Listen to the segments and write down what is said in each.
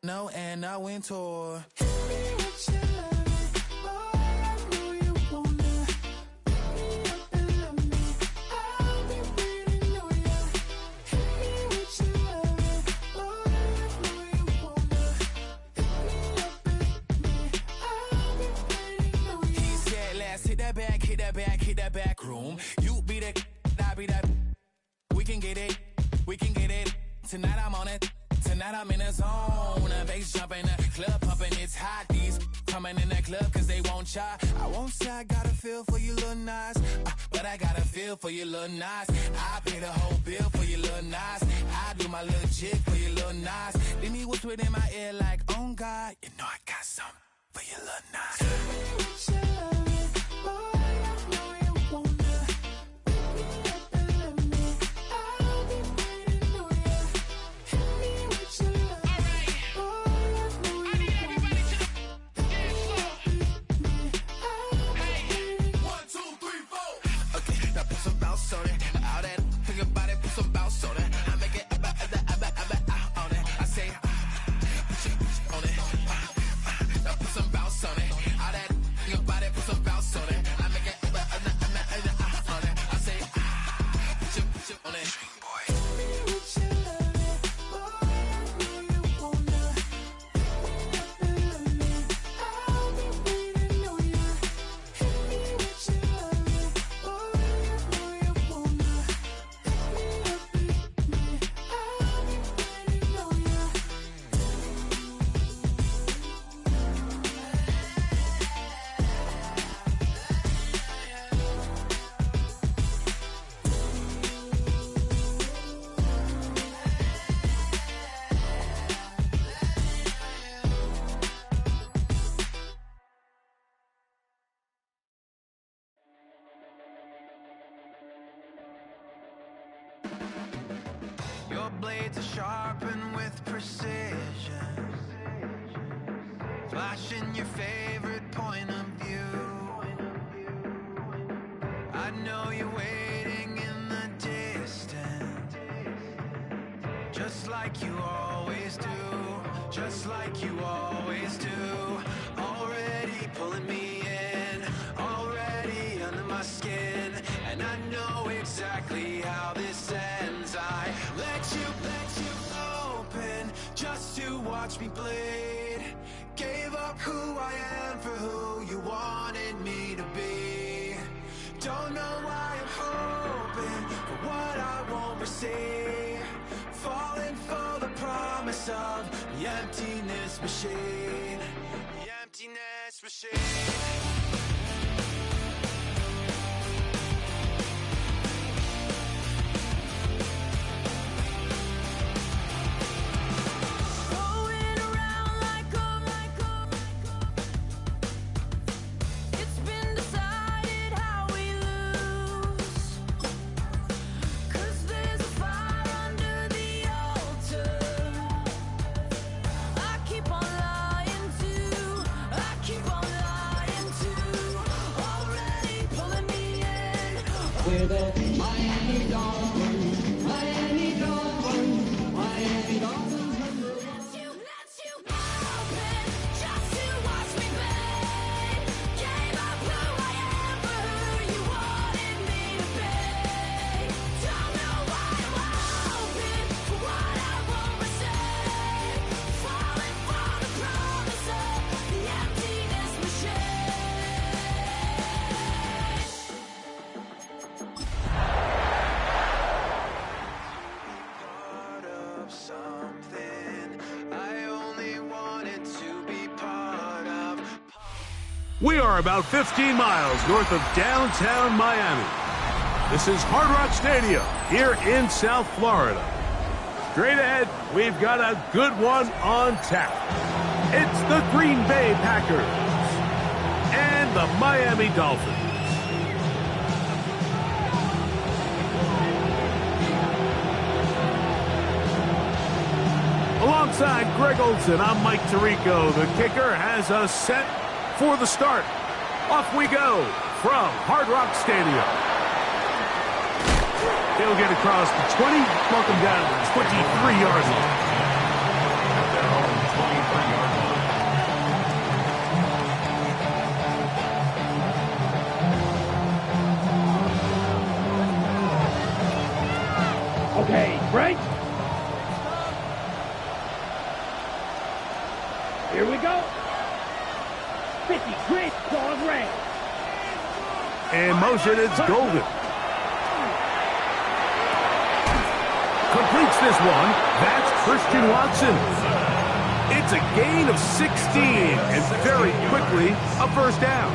No, and I went tour. Hit that back room. You be the, I be that. We can get it. Tonight I'm on it. Tonight I'm in a zone. A bass jumping, a club pumping, it's hot. These coming in that club cause they won't try. I won't say I got a feel for you little nice, but I got a feel for you little nice. I pay the whole bill for you little nice. I do my little jig for you little nice. Then he whisper in my ear like, oh God, you know I got something for you little nice. Your blades are sharpened with precision, flashing your favorite point of view. I know you're waiting in the distance, just like you always do, just like you always do. Already pulling me in, already under my skin, and I know exactly how this ends. I let you open just to watch me bleed. Gave up who I am for who you wanted me to be. Don't know why I'm hoping for what I won't receive. Falling for the promise of the emptiness machine. The emptiness machine. We're the Miami Dolphins, Miami Dolphins, Miami Dolphins. Let you open just to watch me bleed. Gave up who I am for who you wanted me to be. Don't know why I'm hoping for what I won't receive. Falling for the promise of the emptiness machine. We are about 15 miles north of downtown Miami. This is Hard Rock Stadium here in South Florida. Straight ahead, we've got a good one on tap. It's the Green Bay Packers and the Miami Dolphins. Alongside Greg Olson, I'm Mike Tirico. The kicker has us set for the start. Off we go from Hard Rock Stadium. They'll get across the 20, welcome down to the 23-yard line. Here we go. 50 great dog rank. In motion, it's Golden. Completes this one. That's Christian Watson. It's a gain of 16, and very quickly, a first down.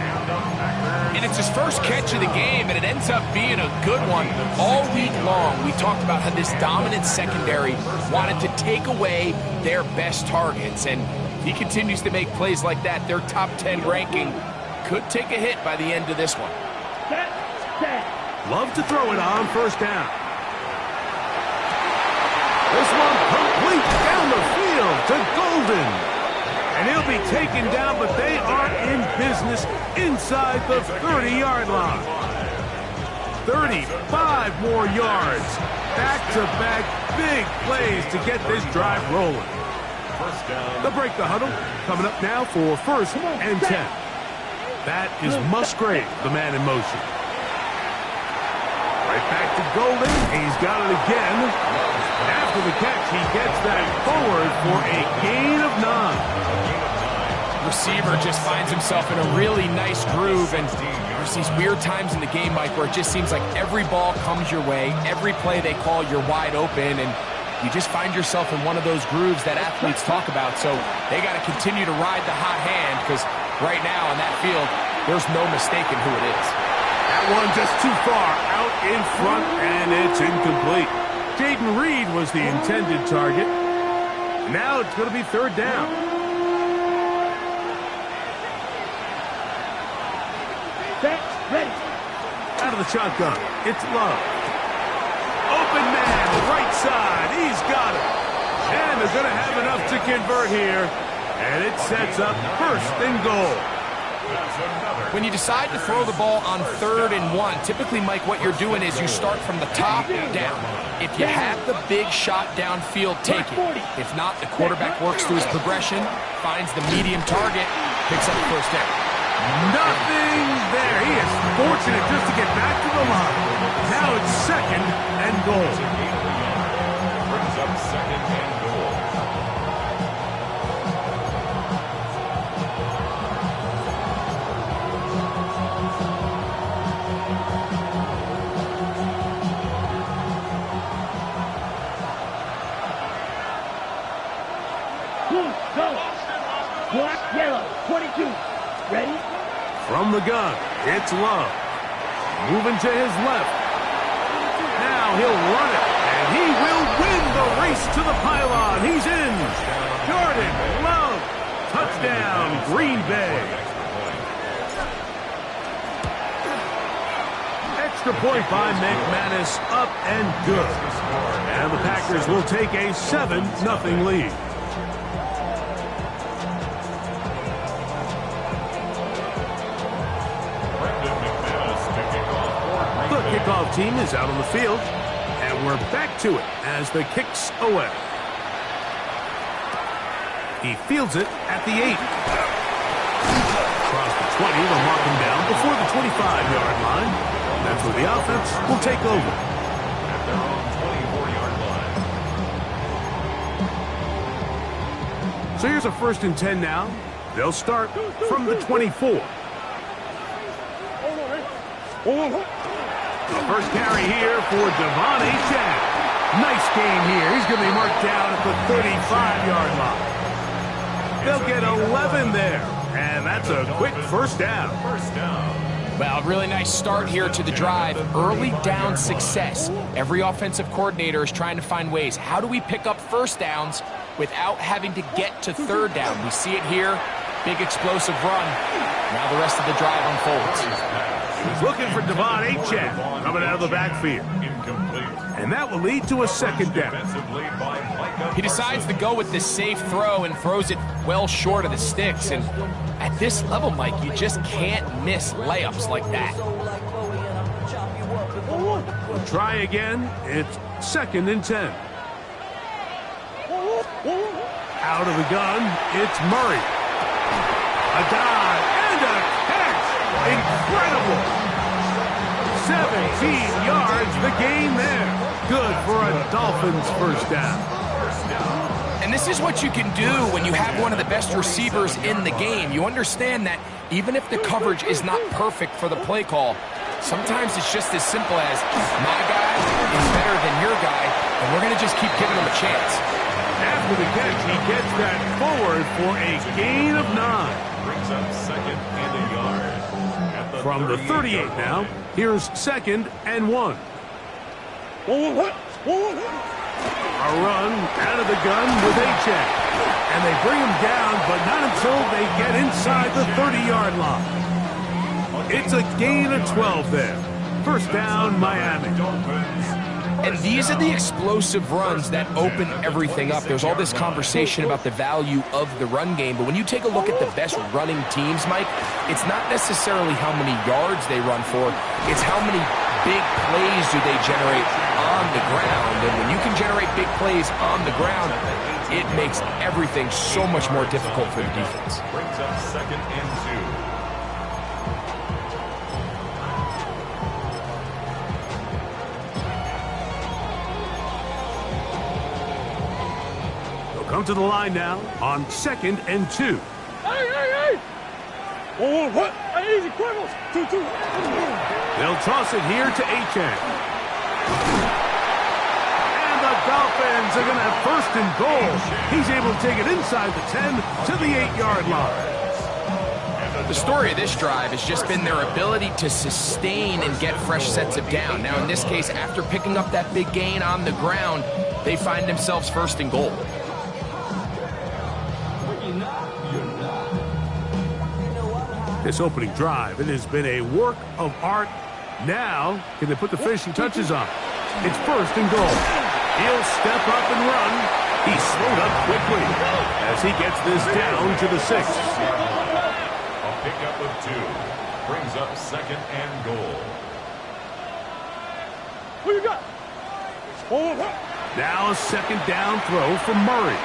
And it's his first catch of the game, and it ends up being a good one. All week long, we talked about how this dominant secondary wanted to take away their best targets, and he continues to make plays like that. Their top 10 ranking could take a hit by the end of this one. Love to throw it on first down. This one complete down the field to Golden. And he'll be taken down, but they are in business inside the 30-yard line. 35 more yards. Back-to-back big plays to get this drive rolling. They'll break the huddle. Coming up now for first and 10. That is Musgrave, the man in motion. Right back to Golden. He's got it again. After the catch, he gets that forward for a gain of 9. Receiver just finds himself in a really nice groove, and there's these weird times in the game, Mike, where it just seems like every ball comes your way, every play they call, you're wide open, and you just find yourself in one of those grooves that athletes talk about. So they got to continue to ride the hot hand, because right now on that field, there's no mistaking who it is. That one just too far out in front, and it's incomplete. Jaden Reed was the intended target. Now it's going to be third down. Set, ready. Out of the shotgun, it's Love. Open man, right side, he's got it. And they're going to have enough to convert here. And it sets up first and goal. When you decide to throw the ball on 3rd and 1, typically, Mike, what you're doing is you start from the top down. If you have the big shot downfield, take it. If not, the quarterback works through his progression, finds the medium target, picks up the first down. Nothing there. He is fortunate just to get back to the line. Now it's second and goal. Brings up second and goal. Go. Black, yellow, 22. Ready? From the gun, it's Love. Moving to his left. Now he'll run it, and he will win the race to the pylon. He's in. Jordan Love. Touchdown, Green Bay. Extra point by McManus, up and good. And the Packers will take a 7-0 lead. Kickoff team is out on the field, and we're back to it as the kick's away. He fields it at the 8. Across the 20, they'll mark him down before the 25-yard line. That's where the offense will take over. At their own 24-yard line. So here's a first and 10 now. They'll start from the 24. The first carry here for Devon Achane. Nice game here. He's going to be marked down at the 35-yard line. They'll get 11 there, and that's a quick first down. First down. Well, really nice start here to the drive. Early down success. Every offensive coordinator is trying to find ways. How do we pick up first downs without having to get to 3rd down? We see it here. Big explosive run. Now the rest of the drive unfolds. He's looking for Devon Achane coming out of the backfield. Incomplete. And that will lead to a second down. Defensive lead by Micah. He decides to go with the safe throw and throws it well short of the sticks. And at this level, Mike, you just can't miss layups like that. We'll try again. It's second and 10. Out of the gun, it's Murray. A dive and a catch. Incredible. 17 yards, the gain there. Good for a Dolphins first down. And And this is what you can do when you have one of the best receivers in the game. You understand that even if the coverage is not perfect for the play call, sometimes it's just as simple as my guy is better than your guy, and we're going to just keep giving him a chance. After the catch, he gets that forward for a gain of 9. Brings up second and a yard. At the From the 38 now, here's 2nd and 1. A run out of the gun with Achane. And they bring him down, but not until they get inside the 30-yard line. It's a gain of 12 there. First down, Miami. And these are the explosive runs that open everything up. There's all this conversation about the value of the run game, but when you take a look at the best running teams, Mike, it's not necessarily how many yards they run for, it's how many big plays do they generate on the ground. And when you can generate big plays on the ground, it makes everything so much more difficult for the defense. Brings up second and 2. Come to the line now on 2nd and 2. Hey! Oh, what? Easy, Quibbles. 2-2. They'll toss it here to Achane. And the Dolphins are going to have 1st and goal. He's able to take it inside the 10 to the 8-yard line. The story of this drive has just been their ability to sustain and get fresh sets of down. Now, in this case, after picking up that big gain on the ground, they find themselves 1st and goal. This opening drive, it has been a work of art. Now, can they put the finishing touches on? It's 1st and goal. He'll step up and run. He's slowed up quickly as he gets this down to the 6. A pickup of 2. Brings up 2nd and goal. Who you got? Now a 2nd down throw from Murray.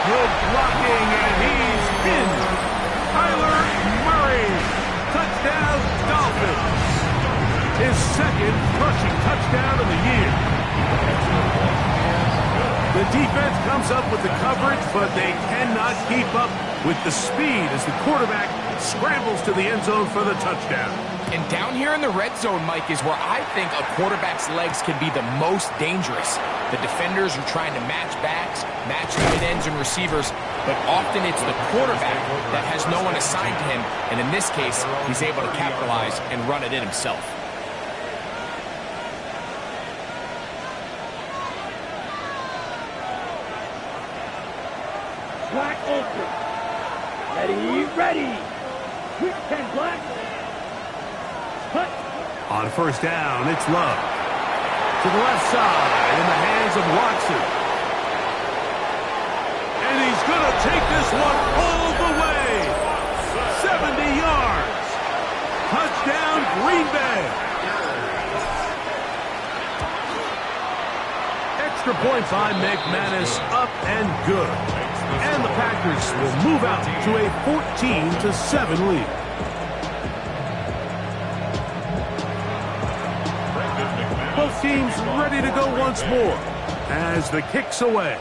Good blocking, and he's pinned. Kyler Murray, touchdown Dolphins. His 2nd rushing touchdown of the year. The defense comes up with the coverage, but they cannot keep up with the speed as the quarterback scrambles to the end zone for the touchdown. And down here in the red zone, Mike, is where I think a quarterback's legs can be the most dangerous. The defenders are trying to match backs, match tight ends and receivers, but often it's the quarterback that has no one assigned to him, and in this case, he's able to capitalize and run it in himself. Black open. Ready. Quick 10, Black. Cut. On 1st down, it's Love. To the left side in the hands of Watson. And he's going to take this one all the way. 70 yards. Touchdown, Green Bay. Extra point by McManus, up and good. And the Packers will move out to a 14-7 lead. Both teams ready to go once more as the kick's away.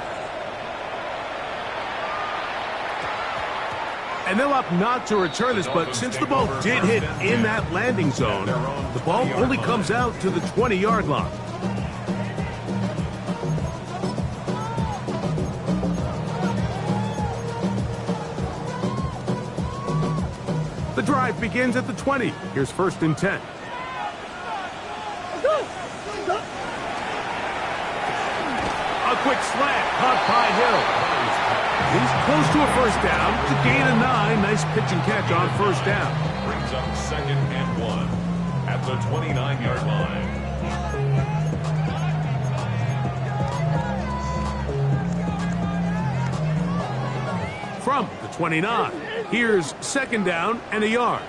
And they'll opt not to return this, but since the ball did hit in that landing zone, the ball only comes out to the 20-yard line. The drive begins at the 20. Here's 1st and 10. A quick slant caught by Hill. He's close to a 1st down to gain a 9. Nice pitch and catch on 1st down. Brings up 2nd and 1 at the 29-yard line. From the 29, here's 2nd down and a yard.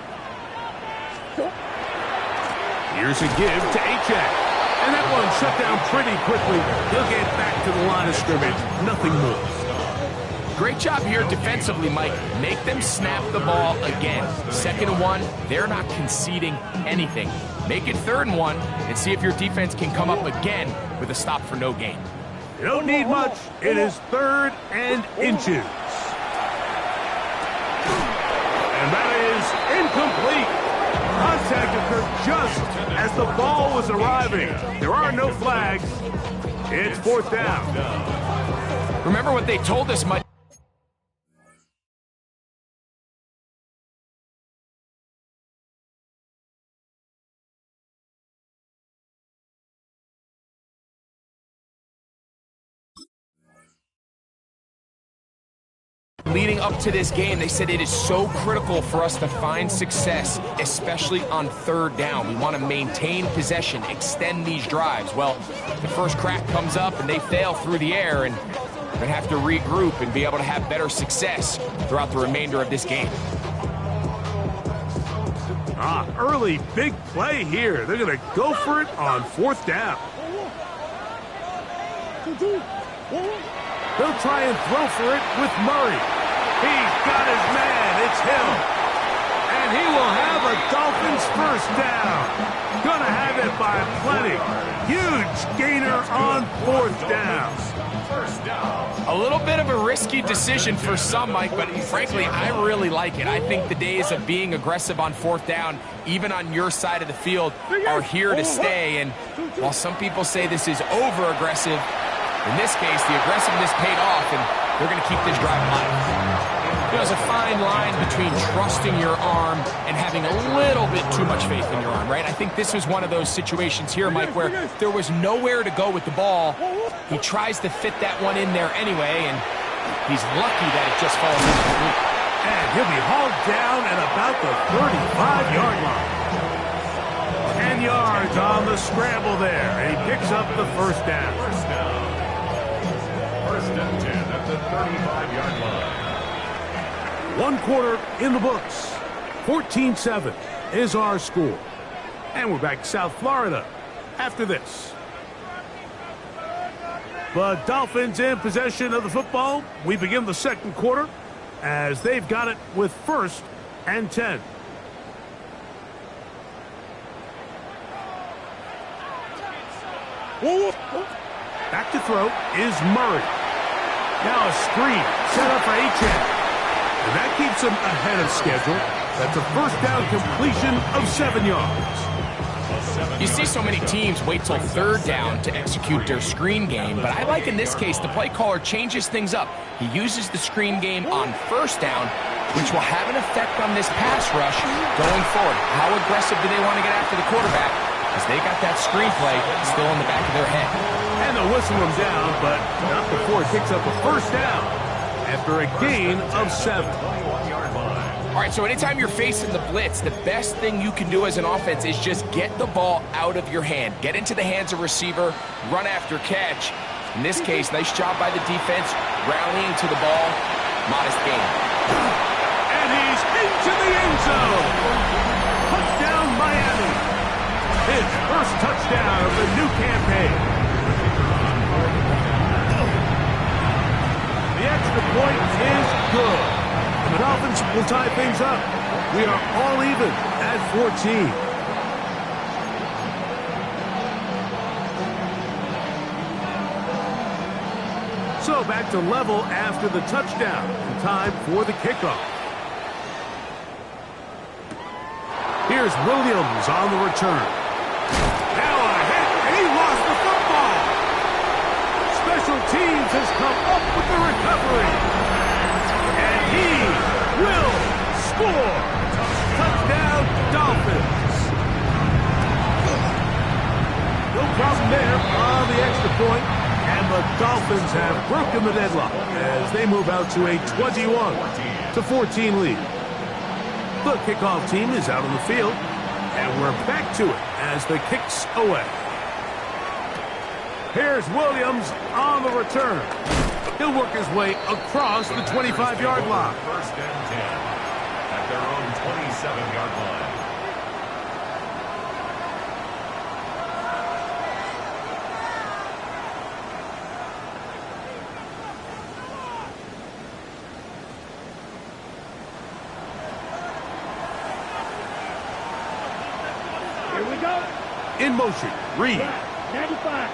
Here's a give to Achane. And that one shut down pretty quickly. He'll get back to the line of scrimmage. Nothing more. Great job here defensively, Mike. Make them snap the ball again. 2nd and 1, they're not conceding anything. Make it 3rd and 1 and see if your defense can come up again with a stop for no gain. You don't need much. It is 3rd and inches. And that is incomplete. Contact occurred just as the ball was arriving. There are no flags. It's 4th down. Remember what they told us, Mike. Leading up to this game, they said it is so critical for us to find success, especially on 3rd down. We want to maintain possession, extend these drives. Well, the first crack comes up and they fail through the air, and we're going to have to regroup and be able to have better success throughout the remainder of this game. Early big play here. They're going to go for it on 4th down. They'll try and throw for it with Murray. He's got his man. It's Hill. And he will have a Dolphins first down. Gonna have it by plenty. Huge gainer on 4th down. A little bit of a risky decision for some, Mike, but frankly, I really like it. I think the days of being aggressive on 4th down, even on your side of the field, are here to stay. And while some people say this is over-aggressive, in this case, the aggressiveness paid off, and they're going to keep this drive alive. There's a fine line between trusting your arm and having a little bit too much faith in your arm, right? I think this was one of those situations here, Mike, where there was nowhere to go with the ball. He tries to fit that one in there anyway, and he's lucky that it just falls incomplete. And he'll be hauled down at about the 35-yard line. 10 yards on the scramble there, and he picks up the first down. First and 10 at the 35-yard line. 1 quarter in the books. 14-7 is our score. And we're back to South Florida after this. The Dolphins in possession of the football. We begin the 2nd quarter as they've got it with 1st and 10. Back to throw is Murray. Now a screen set up for Achane. And that keeps him ahead of schedule. That's a first down completion of 7 yards. You see so many teams wait till 3rd down to execute their screen game, but I like in this case the play caller changes things up. He uses the screen game on 1st down, which will have an effect on this pass rush going forward. How aggressive do they want to get after the quarterback? Because they got that screen play still in the back of their head. And they'll whistle him down, but not before it picks up a first down after a gain of 7. All right, so anytime you're facing the blitz, the best thing you can do as an offense is just get the ball out of your hand. Get into the hands of receiver, run after catch. In this case, nice job by the defense, rallying to the ball, modest gain. And he's into the end zone. Touchdown, Miami. His first touchdown of the new campaign. The extra point is good. And the Dolphins will tie things up. We are all even at 14. So back to level after the touchdown. And time for the kickoff. Here's Williams on the return. Now a hit, and he lost the football. Special teams has come up with the recovery. And he will score. Touchdown, Dolphins. No problem there on the extra point. And the Dolphins have broken the deadlock as they move out to a 21-14 lead. The kickoff team is out on the field, and we're back to it as the kick's away. Here's Williams on the return. He'll work his way across the 25-yard line. First and 10 at their own 27-yard line. Here we go. In motion, Reed. 95.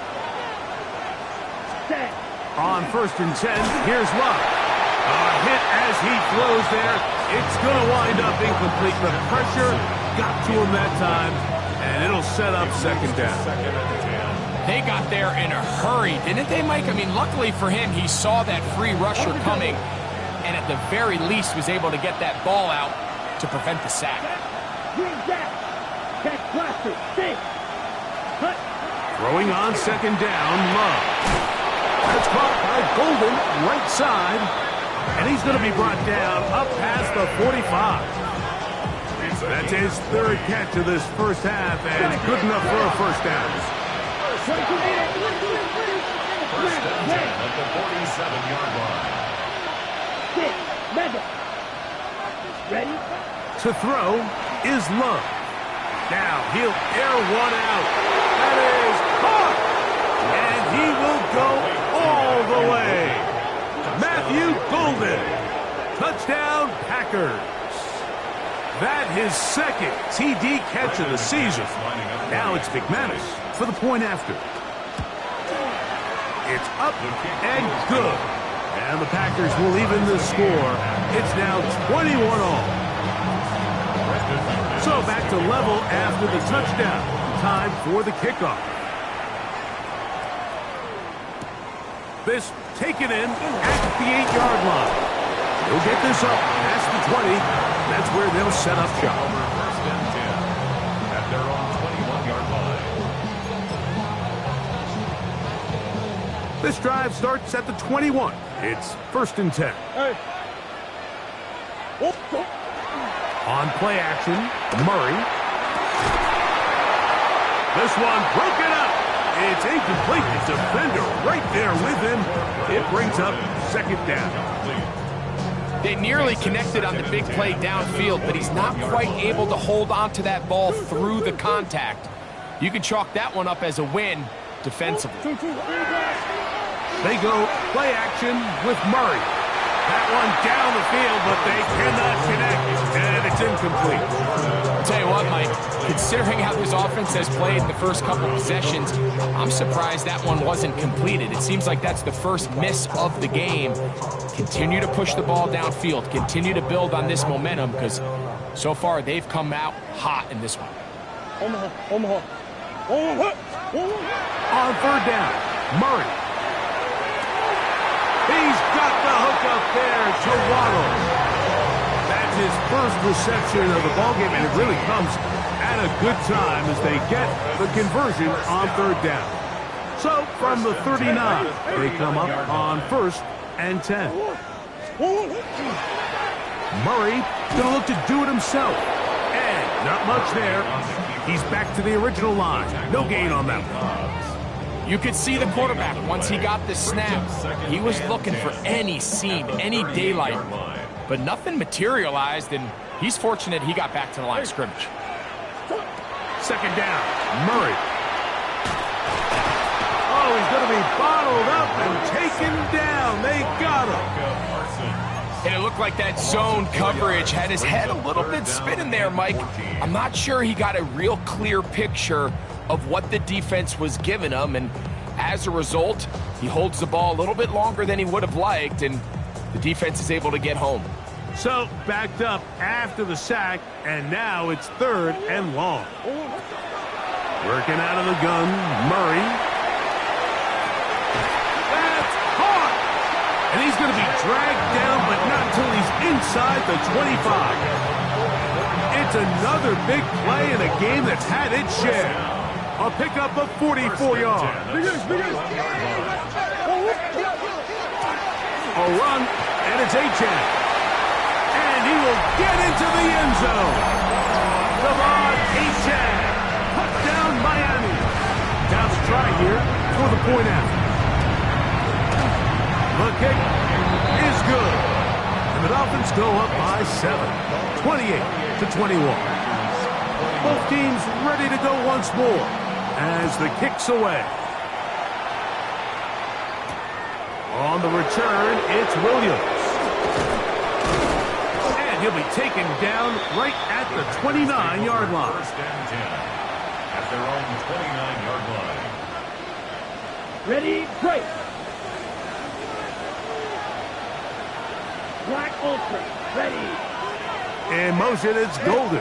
Set. On 1st and 10, here's Love. A hit as he throws there. It's going to wind up incomplete. The pressure got to him that time, and it'll set up 2nd down. They got there in a hurry, didn't they, Mike? I mean, luckily for him, he saw that free rusher coming, and at the very least was able to get that ball out to prevent the sack. Throwing on 2nd down, Love. That's caught by Golden, right side, and he's going to be brought down up past the 45. That's his 3rd catch of this first half, and good enough for a 1st down. First and 10 at the 47-yard line. Ready? To throw is Love. Now he'll air one out. That is caught! And he will go all the way. Matthew Golden. Touchdown, Packers. That his 2nd TD catch of the season. Now it's McManus for the point after. It's up and good. And the Packers will even the score. It's now 21-all. So back to level after the touchdown. Time for the kickoff. This taken in at the 8-yard line. He'll get this up past the 20. That's where they'll set up shop. First and 10 at their own 21-yard line. This drive starts at the 21. It's 1st and 10. On play action, Murray. This one broken up. It's incomplete. The defender right there with him. It brings up 2nd down. They nearly connected on the big play downfield, but he's not quite able to hold on to that ball through the contact. You can chalk that one up as a win defensively. They go play action with Murray. That one down the field, but they cannot connect, and it's incomplete. I'll tell you what, Mike, considering how this offense has played in the first couple possessions, I'm surprised that one wasn't completed. It seems like that's the first miss of the game. Continue to push the ball downfield. Continue to build on this momentum, because so far they've come out hot in this one. On 3rd down, Murray. He's got the hook up there to Waddle. That's his first reception of the ballgame, and it really comes at a good time as they get the conversion on 3rd down. So from the 39, they come up on 1st and 10. Murray gonna look to do it himself, and not much there. He's back to the original line. No gain on that one. You could see the quarterback, once he got the snap, he was looking for any seam, any daylight, but nothing materialized, and he's fortunate he got back to the line of scrimmage. 2nd down, Murray. Oh, he's going to be bottled up and taken down. They got him. And it looked like that zone coverage had his head a little bit spinning there, Mike. I'm not sure he got a real clear picture of what the defense was giving him, and as a result, he holds the ball a little bit longer than he would have liked, and the defense is able to get home. So, backed up after the sack, and now it's 3rd and long. Working out of the gun, Murray. That's caught! And he's going to be dragged down, but not until he's inside the 25. It's another big play in a game that's had its share. A pickup of 44 yards. A run, and it's Achane. And he will get into the end zone. Devon Achane. Touchdown, Miami. Now to try here for the point after. The kick is good. And the Dolphins go up by 7, 28-21. Both teams ready to go once more as the kick's away. On the return, it's Williams. And he'll be taken down right at the 29-yard line. First and 10 at their own 29-yard line. Ready, break. Black Ultra, ready. In motion, it's Golden.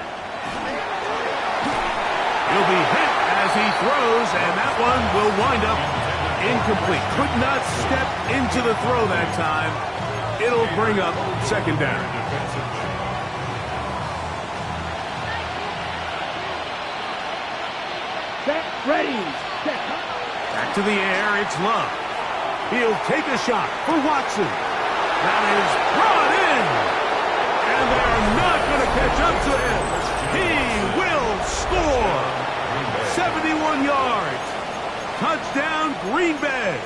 He'll be hit as he throws, and that one will wind up incomplete. Could not step into the throw that time. It'll bring up second down. Set, ready. Set. Back to the air, it's Love. He'll take a shot for Watson. That is brought in. And they're not going to catch up to him. He will score. 71 yards. Touchdown, Green Bay.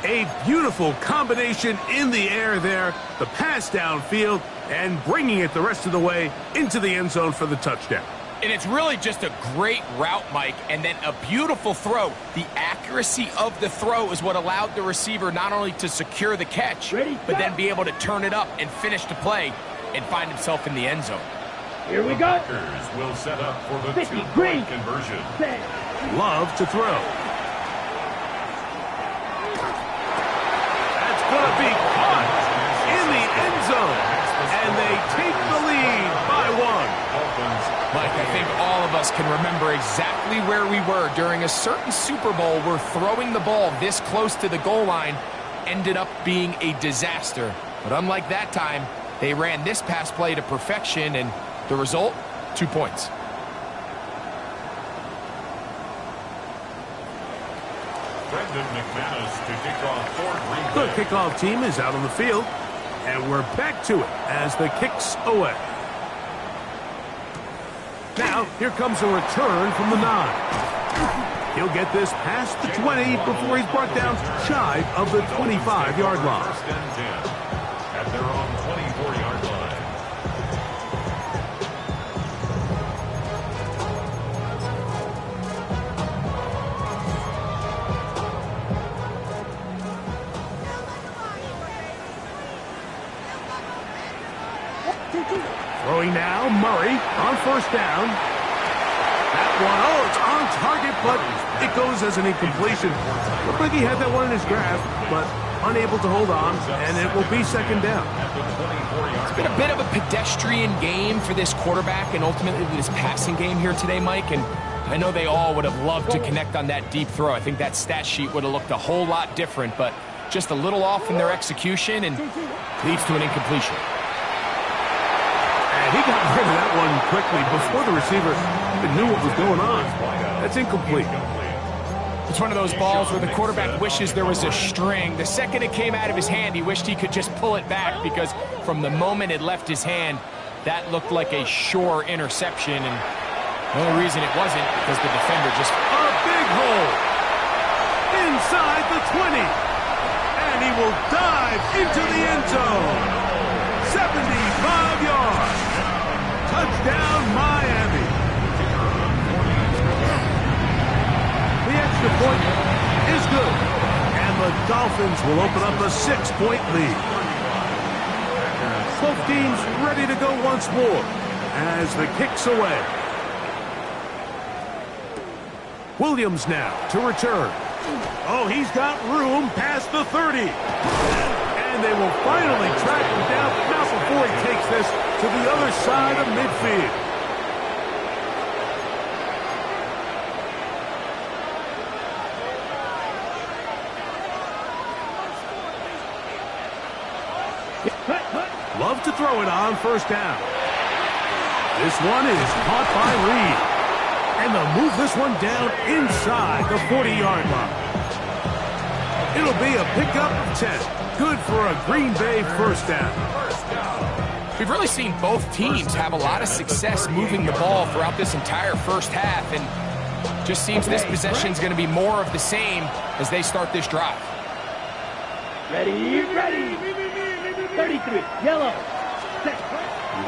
A beautiful combination in the air there. The pass downfield and bringing it the rest of the way into the end zone for the touchdown. And it's really just a great route, Mike, and then a beautiful throw. The accuracy of the throw is what allowed the receiver not only to secure the catch, but then be able to turn it up and finish the play and find himself in the end zone. Here we go. Packers will set up for the 50 two-point green. conversion. Set. Love to throw. That's going to be caught in the end zone. And they take the lead by one. Mike, I think all of us can remember exactly where we were during a certain Super Bowl where throwing the ball this close to the goal line ended up being a disaster. But unlike that time, they ran this pass play to perfection, and the result, 2 points. Brendan McManus to kick off for Green The Bay. kickoff team is out on the field. And we're back to it as the kick's away. Now, here comes a return from the 9. He'll get this past the 20 before he's brought down shy of the 25-yard line. First and 10 at their own 24-yard line. Throwing now, Murray on first down. That one, oh, it's on target, but it goes as an incompletion. Looked like he had that one in his grasp, but unable to hold on, and it will be second down. It's been a bit of a pedestrian game for this quarterback and ultimately this passing game here today, Mike. And I know they all would have loved to connect on that deep throw. I think that stat sheet would have looked a whole lot different, but just a little off in their execution and leads to an incompletion. And he got rid of that one quickly before the receiver even knew what was going on. That's incomplete. It's one of those balls where the quarterback wishes there was a string. The second it came out of his hand, he wished he could just pull it back because from the moment it left his hand, that looked like a sure interception. And the only reason it wasn't because the defender just... A big hole inside the 20. And he will dive into the end zone. 75 yards. Touchdown, Miami. The extra point is good. And the Dolphins will open up a 6-point lead. Both teams ready to go once more as the kick's away. Williams now to return. Oh, he's got room past the 30. And they will finally track him down now before he takes this to the other side of midfield. Love to throw it on first down. This one is caught by Reed. And they'll move this one down inside the 40-yard line. It'll be a pickup of 10. Good for a Green Bay first down. We've really seen both teams have a lot of success moving the ball throughout this entire first half, and just seems this possession is going to be more of the same as they start this drive. Ready, ready. 33, yellow.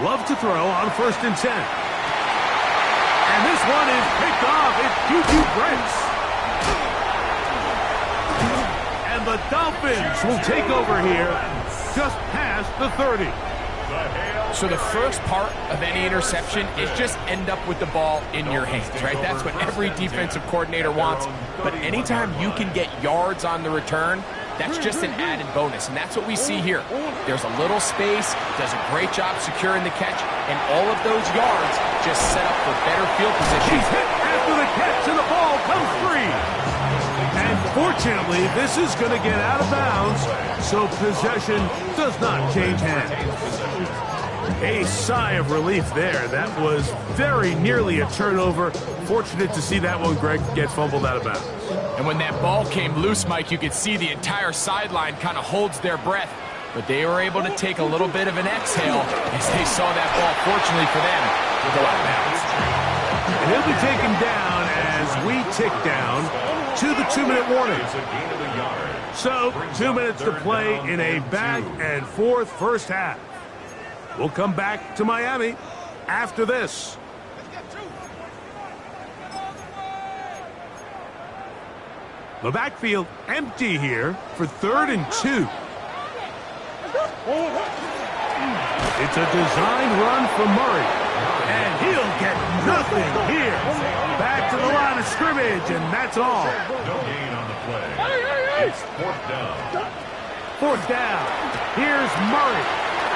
Love to throw on first and 10. And this one is picked off. It's Juju Brents. And the Dolphins will take over here just past the 30. So the first part of any interception is just end up with the ball in your hands, right? That's what every defensive coordinator wants. But anytime you can get yards on the return, that's just an added bonus, and that's what we see here. There's a little space, does a great job securing the catch, and all of those yards just set up for better field position. He's hit after the catch, and the ball comes free. And fortunately, this is going to get out of bounds, so possession does not change hands. A sigh of relief there. That was very nearly a turnover. Fortunate to see that one, Greg, get fumbled out of bounds. And when that ball came loose, Mike, you could see the entire sideline kind of holds their breath. But they were able to take a little bit of an exhale as they saw that ball, fortunately for them, go out of bounds. And he'll be taken down as we tick down to the 2-minute warning. So, 2 minutes to play in a back-and-forth first half. We'll come back to Miami after this. The backfield empty here for 3rd and 2. It's a design run for Murray. And he'll get nothing here. Back to the line of scrimmage, and that's all. No gain on the play. It's 4th down. 4th down. Here's Murray.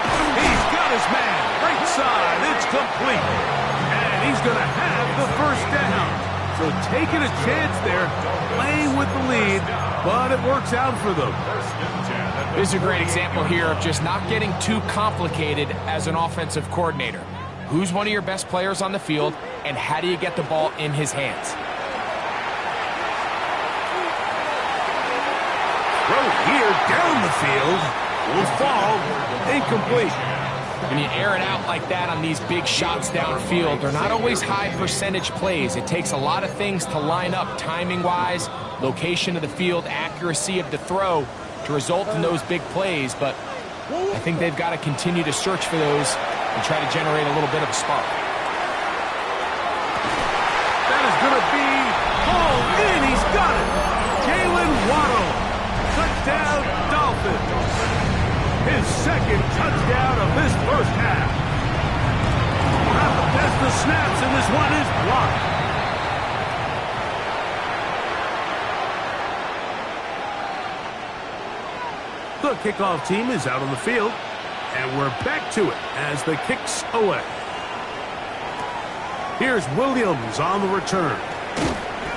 He's got his man. Right side. It's complete. And he's going to have the 1st down. So taking a chance there, playing with the lead, but it works out for them. This is a great example here of just not getting too complicated as an offensive coordinator. Who's one of your best players on the field, and how do you get the ball in his hands? Throw here down the field will fall incomplete. When you air it out like that on these big shots downfield, they're not always high percentage plays. It takes a lot of things to line up timing-wise, location of the field, accuracy of the throw to result in those big plays. But I think they've got to continue to search for those and try to generate a little bit of a spark. That is going to be hauled in. He's got it. Jalen Waddle. Touchdown, Dolphins. His 2nd touchdown of this first half. Not the best of snaps, and this one is blocked. The kickoff team is out on the field, and we're back to it as the kick's away. Here's Williams on the return.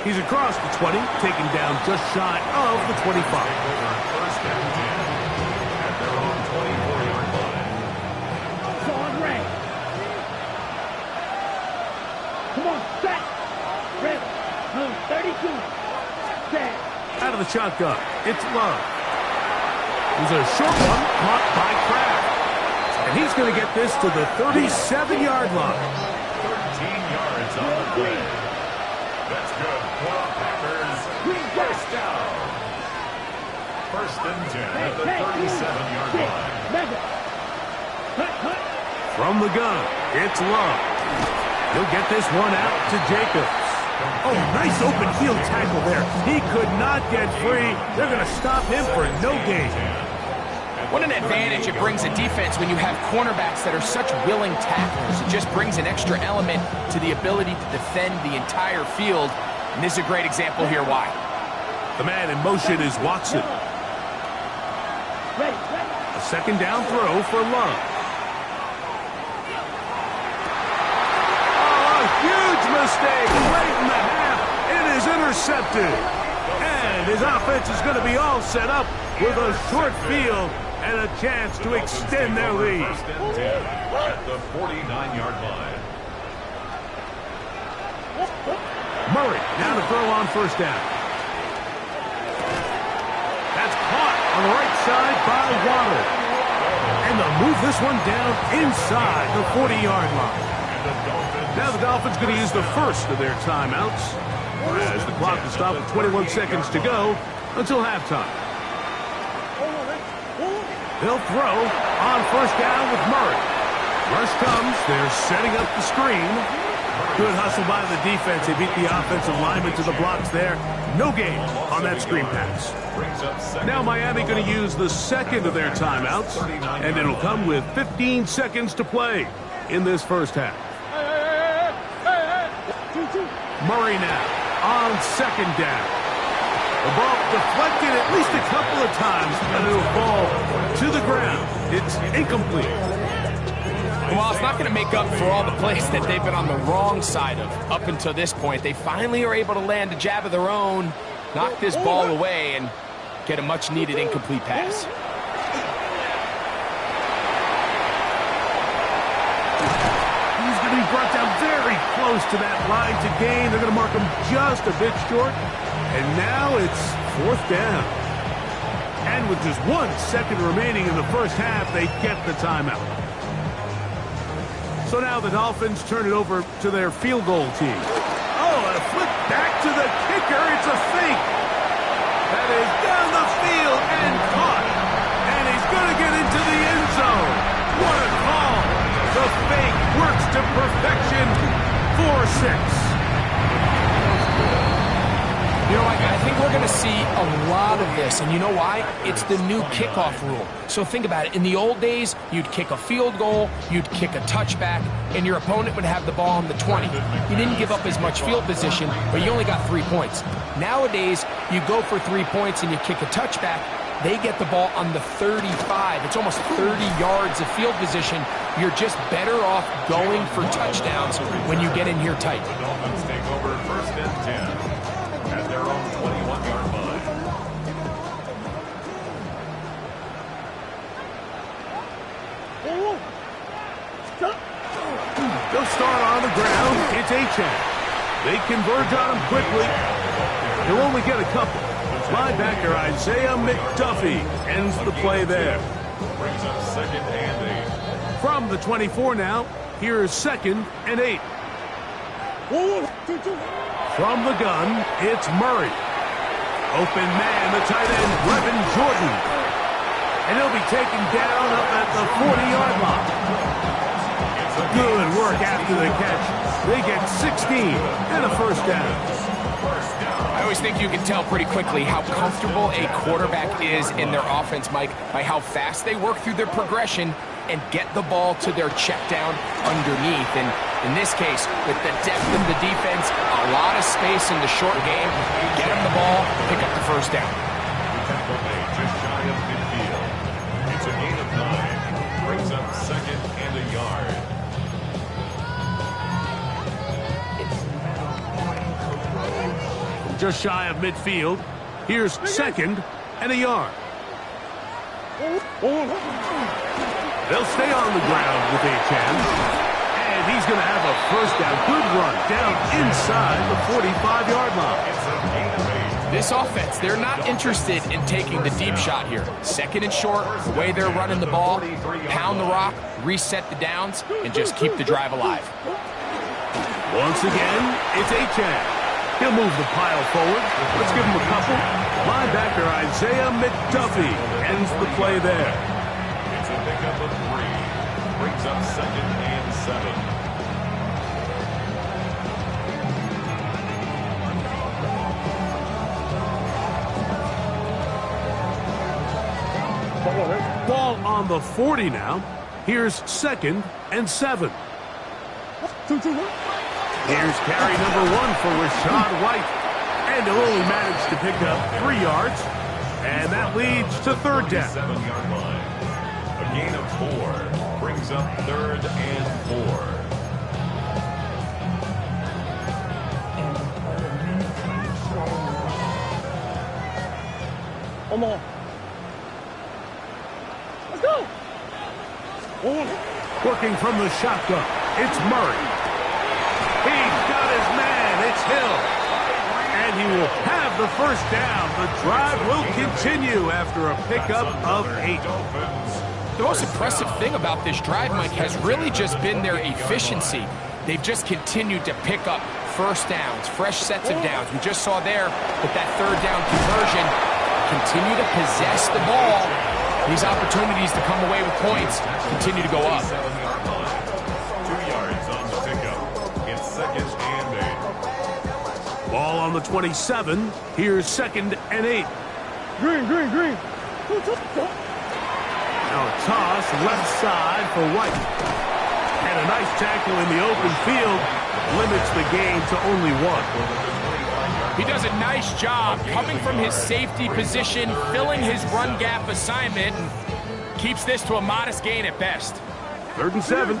He's across the 20, taken down just shy of the 25. Out of the shotgun, it's Love. There's a short one caught by Kraft. And he's going to get this to the 37-yard line. 13 yards on the play. That's good for Packers. 1st down. 1st and 10 at the 37-yard line. From the gun, it's Love. He'll get this one out to Jacobs. Oh, nice open field tackle there. He could not get free. They're going to stop him for no gain. What an advantage it brings a defense when you have cornerbacks that are such willing tacklers. It just brings an extra element to the ability to defend the entire field. And this is a great example here why. The man in motion is Watson. A 2nd down throw for Love. Huge mistake late in the half. It is intercepted. And his offense is going to be all set up with a short field and a chance to extend their lead. 1st and 10 at the 49-yard line. Murray now to throw on 1st down. That's caught on the right side by Waddle. And they'll move this one down inside the 40-yard line. Now the Dolphins going to use the 1st of their timeouts as the clock is stopped with 21 seconds to go until halftime. They'll throw on 1st down with Murray. Rush comes. They're setting up the screen. Good hustle by the defense. They beat the offensive lineman to the blocks there. No gain on that screen pass. Now Miami going to use the 2nd of their timeouts, and it'll come with 15 seconds to play in this first half. Murray now on 2nd down. The ball deflected at least a couple of times, and it'll fall to the ground. It's incomplete. Well, it's not going to make up for all the plays that they've been on the wrong side of up until this point. They finally are able to land a jab of their own, knock this ball away, and get a much-needed incomplete pass. He's going to be brought down very close to that line to gain. They're going to mark him just a bit short. And now it's 4th down. And with just 1 second remaining in the first half, they get the timeout. So now the Dolphins turn it over to their field goal team. Oh, a flip back to the kicker. It's a fake. That is down the field and caught. And he's going to get into the end zone. What a call. The fake works to perfection. 4-6. You know, I think we're going to see a lot of this, and you know why? It's the new kickoff rule. So think about it. In the old days, you'd kick a field goal, you'd kick a touchback, and your opponent would have the ball on the 20. You didn't give up as much field position, but you only got 3 points. Nowadays, you go for 3 points and you kick a touchback, they get the ball on the 35. It's almost 30 yards of field position. You're just better off going for touchdowns when you get in here tight. The Dolphins take over 1st and 10. At their own 21-yard line. They'll start on the ground. It's Achane. They converge on him quickly. He'll only get a couple. Linebacker Isaiah McDuffie ends the play there. Brings up 2nd and 8. From the 24 now, here's 2nd and 8. From the gun, it's Murray. Open man, the tight end, Brevin Jordan. And he'll be taken down up at the 40-yard line. Good work after the catch. They get 16 and a 1st down. I always think you can tell pretty quickly how comfortable a quarterback is in their offense, Mike, by how fast they work through their progression and get the ball to their check down underneath. And in this case, with the depth of the defense, a lot of space in the short game, get them the ball, pick up the 1st down. Tackle made just shy of midfield. It's a gain of 9. Brings up 2nd and a yard. Just shy of midfield, here's 2nd and a yard. They'll stay on the ground with Achane. And he's going to have a 1st down. Good run down inside the 45-yard line. This offense, they're not interested in taking the deep shot here. 2nd and short, the way they're running the ball, pound the rock, reset the downs, and just keep the drive alive. Once again, it's Achane. He'll move the pile forward. Let's give him a couple. Linebacker Isaiah McDuffie ends the play there. It's a pickup of 3. Brings up 2nd and 7. Ball on the 40 now. Here's 2nd and 7. Here's carry number 1 for Rachaad White. And he'll only manage to pick up 3 yards. And that leads to 3rd down. 7-yard line. A gain of 4. Brings up 3rd and 4. Let's go. Working from the shotgun, it's Murray. He's got his man, it's Hill. And he will have the 1st down. The drive will continue after a pickup of 8. The most impressive thing about this drive, Mike, has really just been their efficiency. They've just continued to pick up 1st downs, fresh sets of downs. We just saw there with that 3rd down conversion, continue to possess the ball. These opportunities to come away with points continue to go up. 2 yards on the pickup. It's 2nd and 8. Ball on the 27. Here's 2nd and 8. Green. Now a toss left side for White. And a nice tackle in the open field limits the gain to only 1. He does a nice job coming from his safety position, filling his run gap assignment, and keeps this to a modest gain at best. 3rd and 7.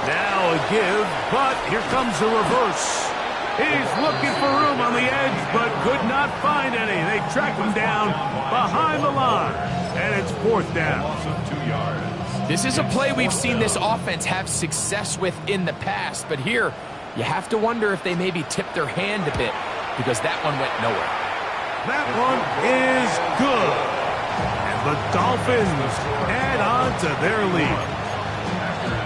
Now a give, but here comes the reverse. He's looking for room on the edge, but could not find any. They track him down behind the line, and it's 4th down. Loss of 2 yards. This is a play we've seen this offense have success with in the past, but here you have to wonder if they maybe tipped their hand a bit because that one went nowhere. That one is good. And the Dolphins add on to their lead.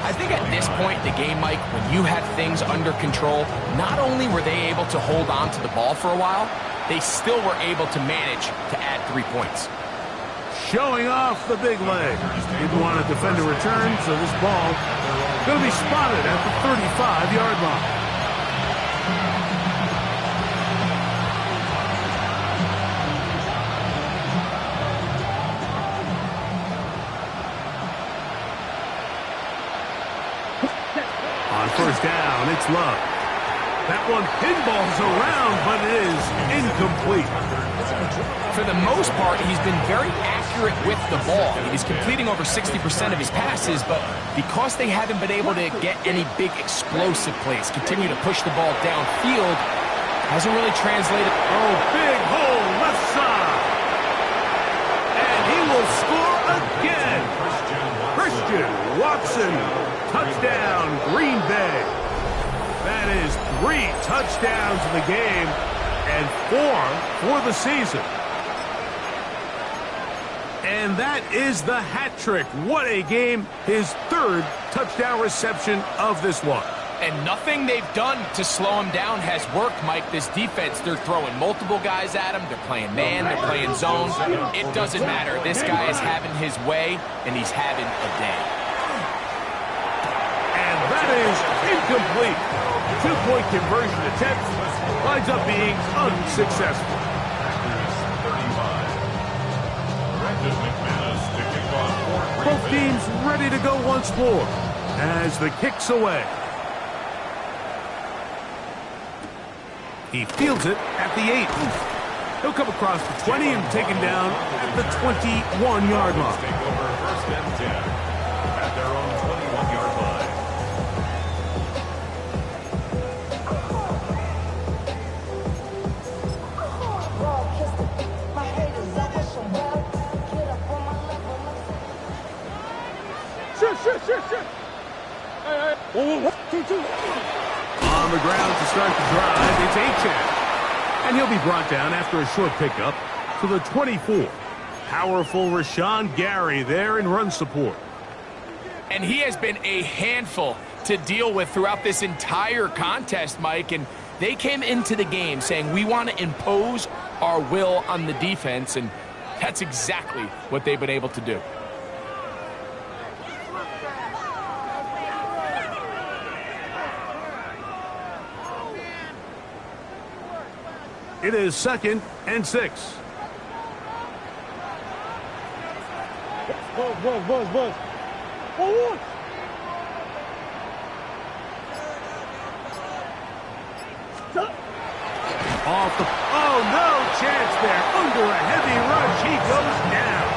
I think at this point in the game, Mike, when you had things under control, not only were they able to hold on to the ball for a while, they still were able to manage to add 3 points. Showing off the big leg. Didn't want to defend a return, so this ball going to be spotted at the 35-yard line. On 1st down, it's Love. That one pinballs around, but it is incomplete. For the most part, he's been very accurate with the ball. He's completing over 60% of his passes, but because they haven't been able to get any big explosive plays, continue to push the ball downfield, hasn't really translated. Oh, big hole left side. And he will score again. Christian Watson, touchdown, Green Bay. That is 3 touchdowns in the game and 4 for the season. And that is the hat trick. What a game. His 3rd touchdown reception of this one. And nothing they've done to slow him down has worked, Mike. This defense, they're throwing multiple guys at him. They're playing man, they're playing zone. It doesn't matter. This guy is having his way, and he's having a day. And that is incomplete. 2-point conversion attempt winds up being unsuccessful. Both teams ready to go once more as the kick's away. He fields it at the 8. He'll come across the 20 and taken down at the 21-yard line. Take over 1st and 10 at their own 21-yard line. On the ground to start the drive, it's Achane. And he'll be brought down after a short pickup to the 24. Powerful Rashawn Gary there in run support. And he has been a handful to deal with throughout this entire contest, Mike. And they came into the game saying, we want to impose our will on the defense. And that's exactly what they've been able to do. It is 2nd and 6. Buzz. Off the... Oh, no chance there. Under a heavy rush, he goes down.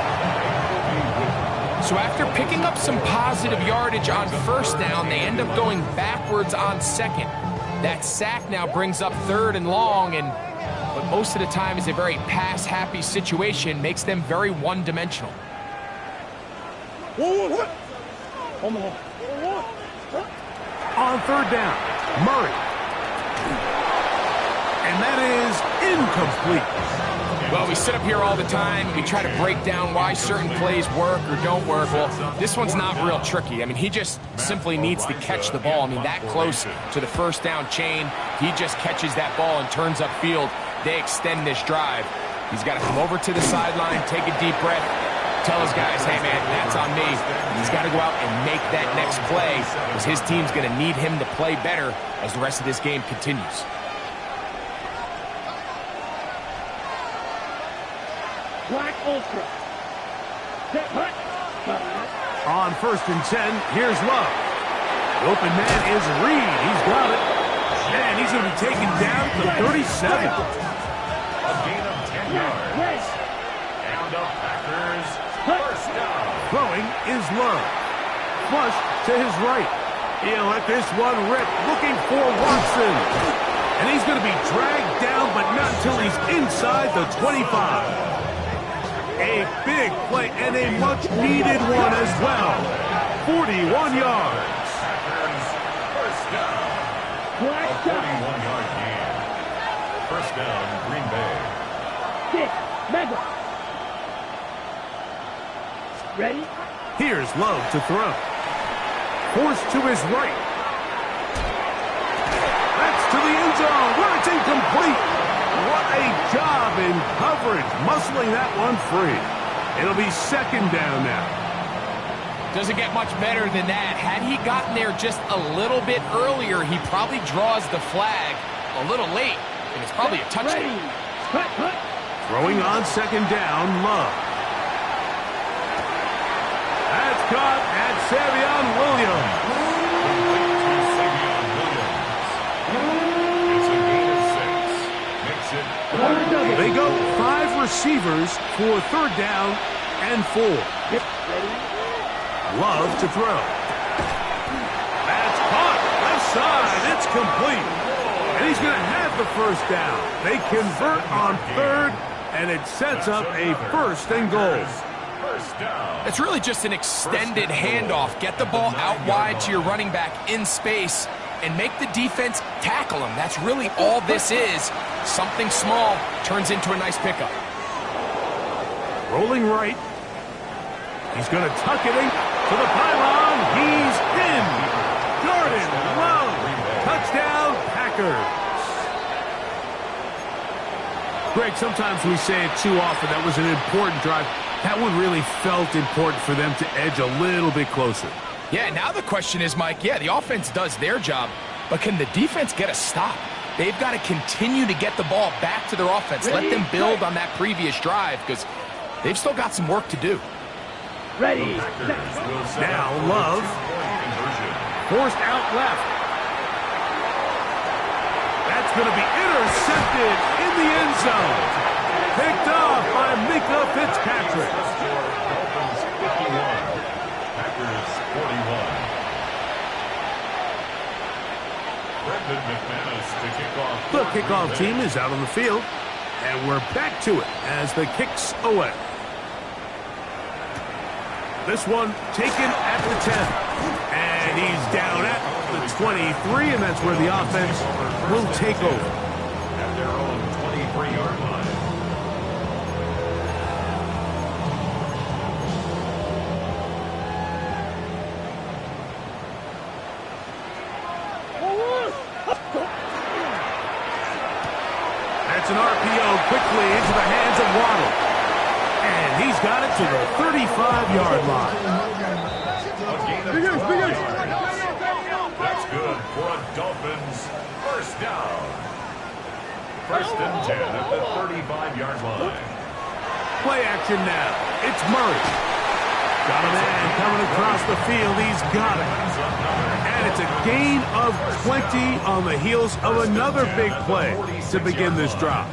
So after picking up some positive yardage on 1st down, they end up going backwards on 2nd. That sack now brings up 3rd and long, and but most of the time is a very pass-happy situation, makes them very one-dimensional. On 3rd down, Murray. And that is incomplete. Well, we sit up here all the time. We try to break down why certain plays work or don't work. Well, this one's not real tricky. I mean, he just simply needs to catch the ball. I mean, that close to the 1st down chain, he just catches that ball and turns upfield. They extend this drive. He's got to come over to the sideline, take a deep breath, tell his guys, hey, man, that's on me. And he's got to go out and make that next play because his team's going to need him to play better as the rest of this game continues. Black Ultra. On 1st and 10, here's Love. The open man is Reed. He's got it. And he's going to be taken down to 37. A gain of 10 yards. And the Packers first down. Throwing is Love. Flush to his right. He'll let this one rip, looking for Watson. And he's going to be dragged down, but not until he's inside the 25. A big play and a much-needed one as well. 41 yards. Packers first down. A 41-yard gain. First down, Green Bay. Mega. Ready? Here's Love to throw. Forced to his right. That's to the end zone where it's incomplete. What a job in coverage, muscling that one free. It'll be second down now. Doesn't get much better than that. Had he gotten there just a little bit earlier, he probably draws the flag a little late, and it's probably a touchdown. Cut. Throwing on second down, Love. That's caught at Savion Williams. It's a gain of 6. Makes it They go 5 receivers for third down and 4. Love to throw. That's caught. Left side. It's complete. And he's going to have the first down. They convert on third, and it sets up a first and goal. first down. It's really just an extended handoff. Get the ball out wide to your running back in space and make the defense tackle him. That's really all this is. Something small turns into a nice pickup. Rolling right. He's going to tuck it in to the pylon. He's in. Jordan Love. Touchdown, Packers. Greg, sometimes we say it too often. That was an important drive. That one really felt important for them to edge a little bit closer. Yeah, now the question is, Mike, the offense does their job, but can the defense get a stop? They've got to continue to get the ball back to their offense. Let them build on that previous drive because they've still got some work to do. Ready. Now Love. Forced out left. That's going to be intercepted in the end zone. Picked off by Minkah Fitzpatrick. Dolphins 51. Packers 41. Brendan McManus to kick off. The kickoff team is out on the field, and we're back to it as the kick's away. This one taken at the 10, and he's down at the 23, and that's where the offense will take over. At their own 23-yard line. That's an RPO quickly into the hands of Waddle. And he's got it to the 35-yard line. A gain of 12 yards. That's good for a Dolphins first down. First and 10 at the 35-yard line. Play action now. It's Murray. Got a man coming across the field. He's got it. And it's a gain of 20 on the heels of another big play to begin this drive.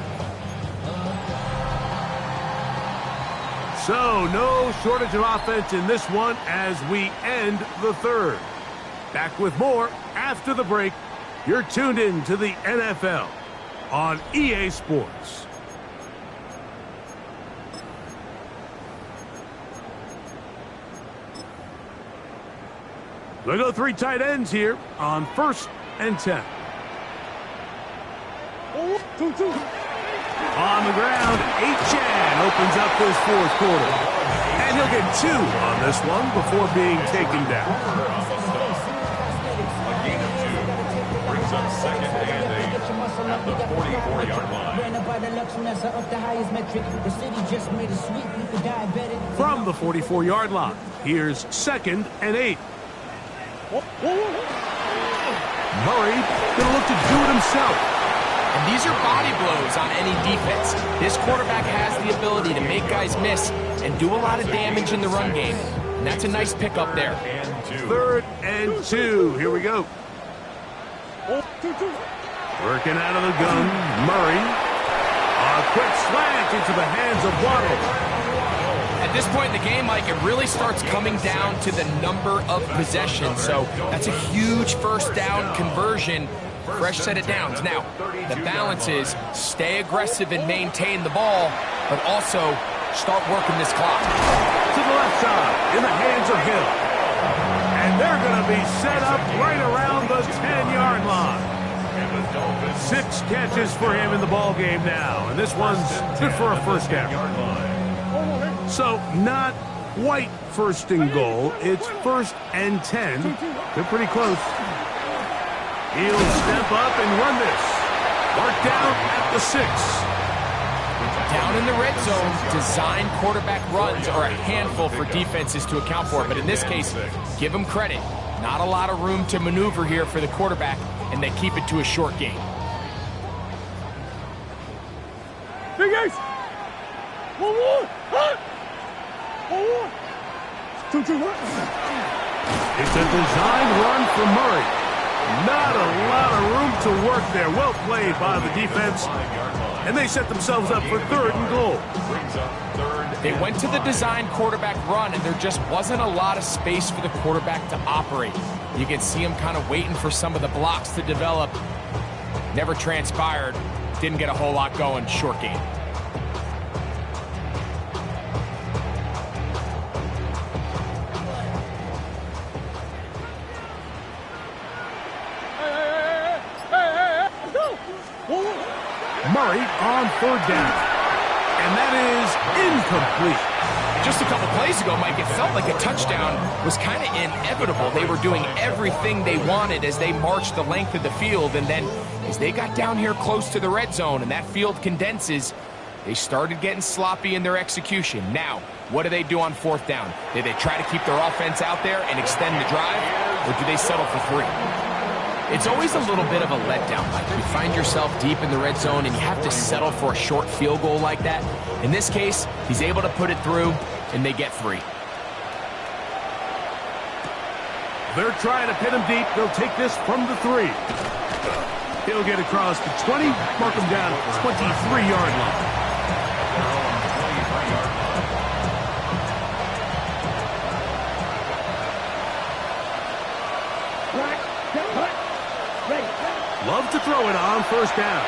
So, no shortage of offense in this one as we end the third. Back with more after the break. You're tuned in to the NFL on EA Sports. They go 3 tight ends here on 1st and 10. On the ground, Achane opens up this fourth quarter. And he'll get 2 on this one before being taken down. A gain of 2 brings up second and 8 at the 44-yard line. From the 44-yard line, here's 2nd and 8. Murray gonna look to do it himself. And these are body blows on any defense. This quarterback has the ability to make guys miss and do a lot of damage in the run game. And that's a nice pickup there. And 3rd and 2. Here we go. Working out of the gun, Murray. A quick slant into the hands of Waddle. At this point in the game, Mike, it really starts coming down to the number of possessions. So that's a huge first down conversion. Fresh set of downs. Now, the balance is stay aggressive and maintain the ball, but also start working this clock. To the left side, in the hands of Hill. And they're going to be set up right around the 10-yard line. 6 catches for him in the ball game now, and this one's good for a first down. So not quite 1st and goal. It's 1st and 10. They're pretty close. He'll step up and run this. Mark down at the 6. Down in the red zone, design quarterback runs are a handful for defenses to account for. But in this case, give them credit. Not a lot of room to maneuver here for the quarterback, and they keep it to a short game. Hey guys! 1 more! 1 more! 2, 2, 1. It's a design run for Murray. Not a lot of room to work there. Well played by the defense. And they set themselves up for 3rd and goal. They went to the design quarterback run, and there just wasn't a lot of space for the quarterback to operate. You can see him kind of waiting for some of the blocks to develop. Never transpired. Didn't get a whole lot going. Short game. Murray on 3rd down. And that is incomplete. Just a couple plays ago, Mike, it felt like a touchdown was kind of inevitable. They were doing everything they wanted as they marched the length of the field, and then as they got down here close to the red zone and that field condenses, they started getting sloppy in their execution. Now, what do they do on 4th down? Do they try to keep their offense out there and extend the drive, or do they settle for 3? It's always a little bit of a letdown, Mike. You find yourself deep in the red zone and you have to settle for a short field goal like that. In this case, he's able to put it through, and they get 3. They're trying to pin him deep. They'll take this from the 3. He'll get across the 20, mark him down at the 23-yard line. Love to throw it on 1st down.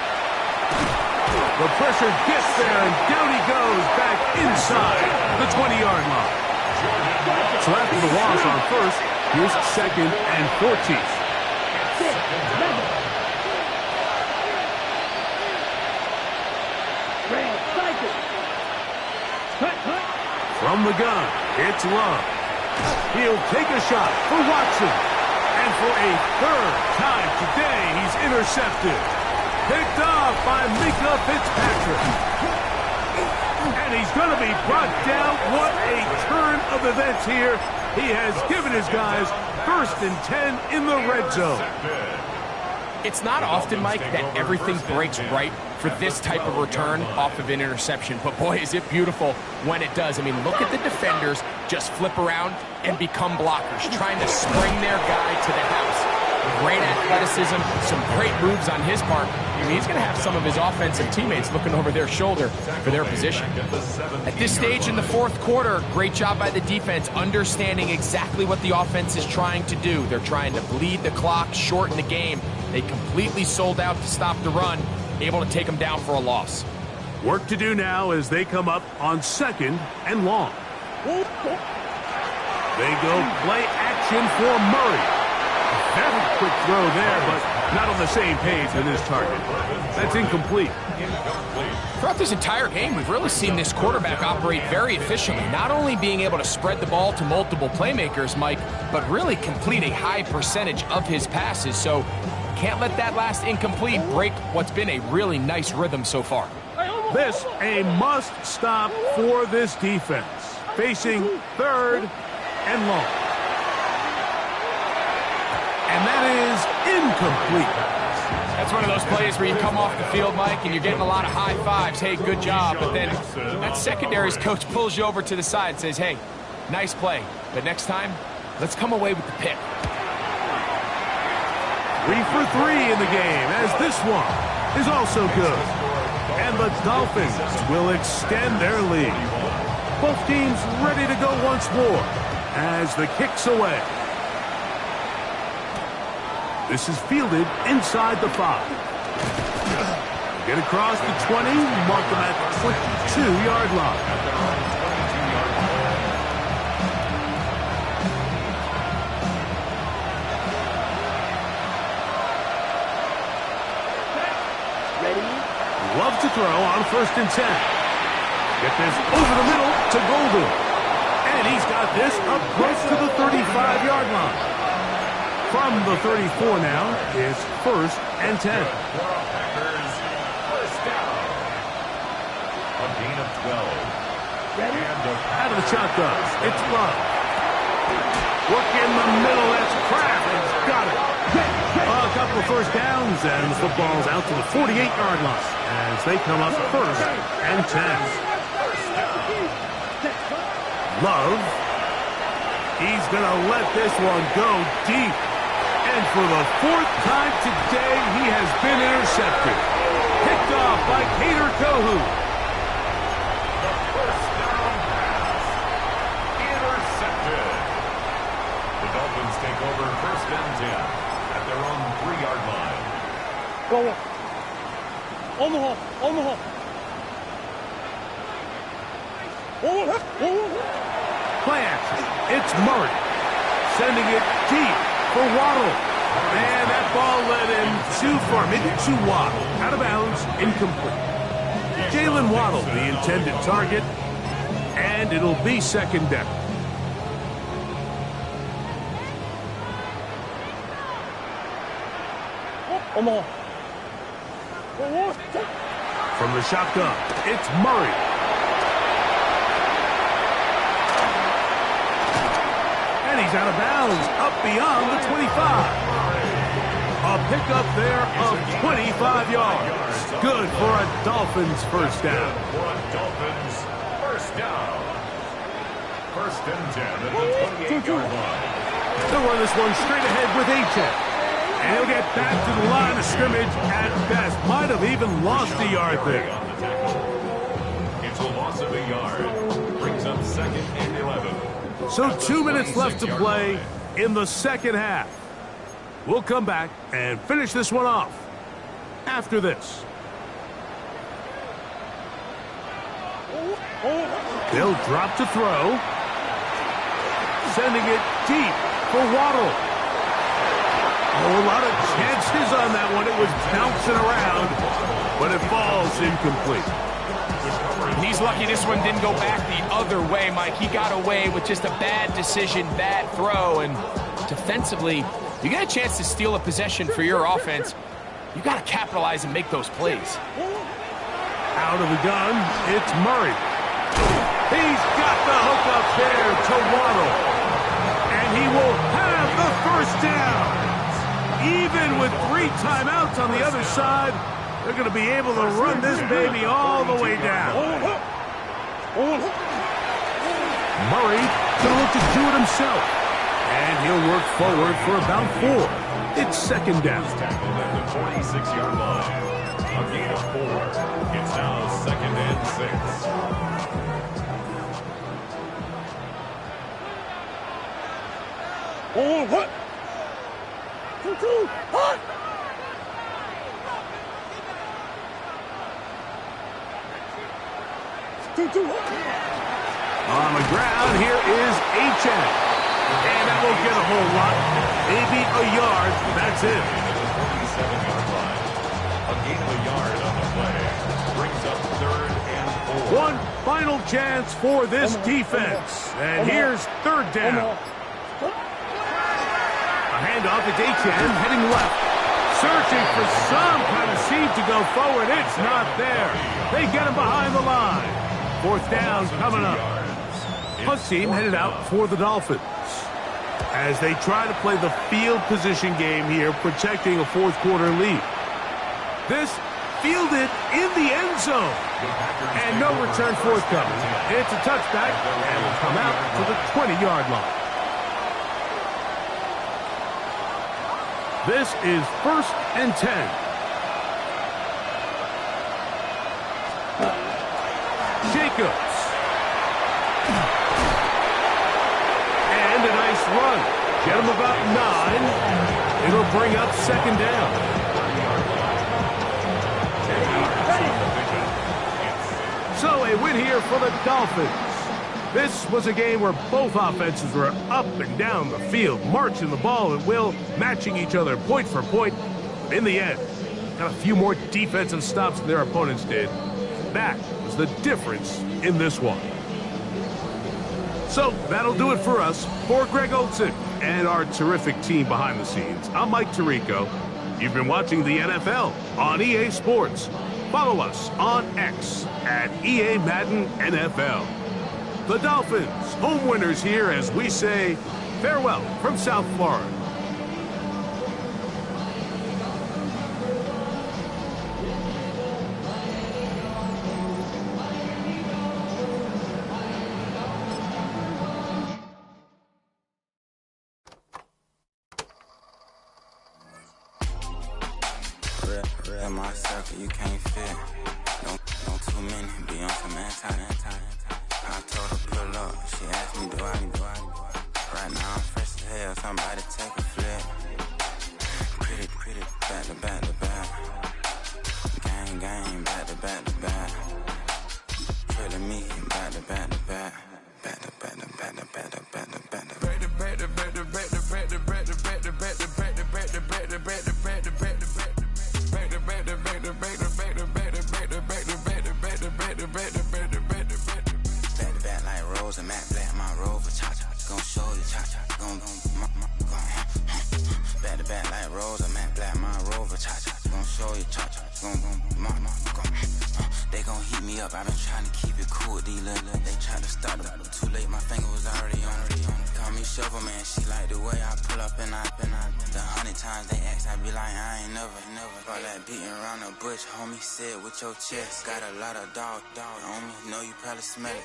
The pressure gets there, and down he goes back inside the 20-yard line. So after the loss on 1st, here's 2nd and 14. From the gun, it's Love. He'll take a shot for Watson. And for a 3rd time today, he's intercepted. Picked off by Mika Fitzpatrick. And he's going to be brought down. What a turn of events here. He has given his guys 1st and 10 in the red zone. It's not often, Mike, that everything breaks right for this type of return off of an interception. But boy, is it beautiful when it does. I mean, look at the defenders just flip around and become blockers, trying to spring their guy to the house. Great athleticism, some great moves on his part. I mean, he's going to have some of his offensive teammates looking over their shoulder for their position. At this stage in the 4th quarter, great job by the defense, understanding exactly what the offense is trying to do. They're trying to bleed the clock, shorten the game. They completely sold out to stop the run, able to take them down for a loss. Work to do now as they come up on 2nd and long. They go play action for Murray. Very quick throw there, but not on the same page with his target. That's incomplete. Throughout this entire game, we've really seen this quarterback operate very efficiently, not only being able to spread the ball to multiple playmakers, Mike, but really complete a high percentage of his passes. So can't let that last incomplete break what's been a really nice rhythm so far. This a must stop for this defense. Facing 3rd and long. And that is incomplete. That's one of those plays where you come off the field, Mike, and you're getting a lot of high fives. Hey, good job. But then that secondary's coach pulls you over to the side and says, hey, nice play. But next time, let's come away with the pick. 3 for 3 in the game, as this one is also good. And the Dolphins will extend their lead. Both teams ready to go once more as the kick's away. This is fielded inside the 5. Get across the 20, mark them at the 22-yard line. Love to throw on 1st and 10. Get this over the middle to Golden. And he's got this up close to the 35-yard line. From the 34 now, it's 1st and 10. Packers, first down. A gain of 12. Out of the shotgun, it's Love. Work in the middle, that's Kraft. He's got it. A couple of first downs, and the football's out to the 48-yard line as they come up 1st and 10. Love. He's going to let this one go deep. And for the 4th time today, he has been intercepted. Picked off by Kader Kohou. The first down pass. Intercepted. The Dolphins take over 1st and 10 at their own 3-yard line. Play action. It's Murray. Sending it deep for Waddle. And that ball led him too far, maybe too wide. Out of bounds, incomplete. Jalen Waddle, the intended target. And it'll be 2nd down. From the shotgun, it's Murray. And he's out of bounds, up beyond the 25. A pickup there of 25 yards. Good for a Dolphins first down. For a Dolphins first down. 1st and 10 at the 28-yard line. They'll run this one straight ahead with Achane. And he'll get back to the line of scrimmage at best. Might have even lost a yard there. It's a loss of a yard. Brings up 2nd and 11. So 2 minutes left to play in the second half. We'll come back and finish this one off after this. They'll drop to throw. Sending it deep for Waddle. Oh, a lot of chances on that one. It was bouncing around, but it falls incomplete. And he's lucky this one didn't go back the other way, Mike. He got away with just a bad decision, bad throw, and defensively, you get a chance to steal a possession for your offense. You got to capitalize and make those plays. Out of the gun, it's Murray. He's got the hook up there to Waddle. And he will have the first down. Even with 3 timeouts on the other side, they're going to be able to run this baby all the way down. Murray going to look to do it himself. And he'll work forward for about 4. It's 2nd down. Tackled at the 46-yard line. A gain of 4. It's now 2nd and 6. On the ground, here is Achane. And that won't get a whole lot. Maybe a yard. That's it. 47-yard line. A gain of a yard on the play. Brings up 3rd and 4. One final chance for this defense. And here's 3rd down. A handoff to Achane, heading left. Searching for some kind of seam to go forward. It's not there. They get him behind the line. 4th down coming up. Punt team headed out for the Dolphins as they try to play the field position game here, protecting a 4th quarter lead. This fielded in the end zone. And no return forthcoming. It's a touchback and will come out to the 20-yard line. This is 1st and 10. Jacobs. And a nice run. Get him about 9. It'll bring up 2nd down. So a win here for the Dolphins. This was a game where both offenses were up and down the field, marching the ball at will, matching each other point for point. In the end, got a few more defensive stops than their opponents did. That was the difference in this one. So that'll do it for us. For Greg Olson and our terrific team behind the scenes, I'm Mike Tirico. You've been watching the NFL on EA Sports. Follow us on X at EA Madden NFL. The Dolphins, home winners here as we say farewell from South Florida. In my circle, you can't fit. Don't too many be on some anti. I told her pull up, she asked me do I. Right now I'm fresh as hell, somebody take a flip. Pretty, back to back. Gang, back to back. Pretty me, back to back. And Matt Black, my Rover, cha-cha, gon' show you, cha-cha, gon' back to back like Rose, and Matt Black, my Rover, cha-cha, gon' show you, cha-cha, gon' they gon' heat me up, I been trying to keep it cool, these little, they tried to start up, too late, my finger was already on, call me Shovel Man, she like the way I pull up and I, the 100 times they ask, I be like, I ain't never, all that beating around the bush, homie said with your chest, got a lot of dog on me, know you probably smell it,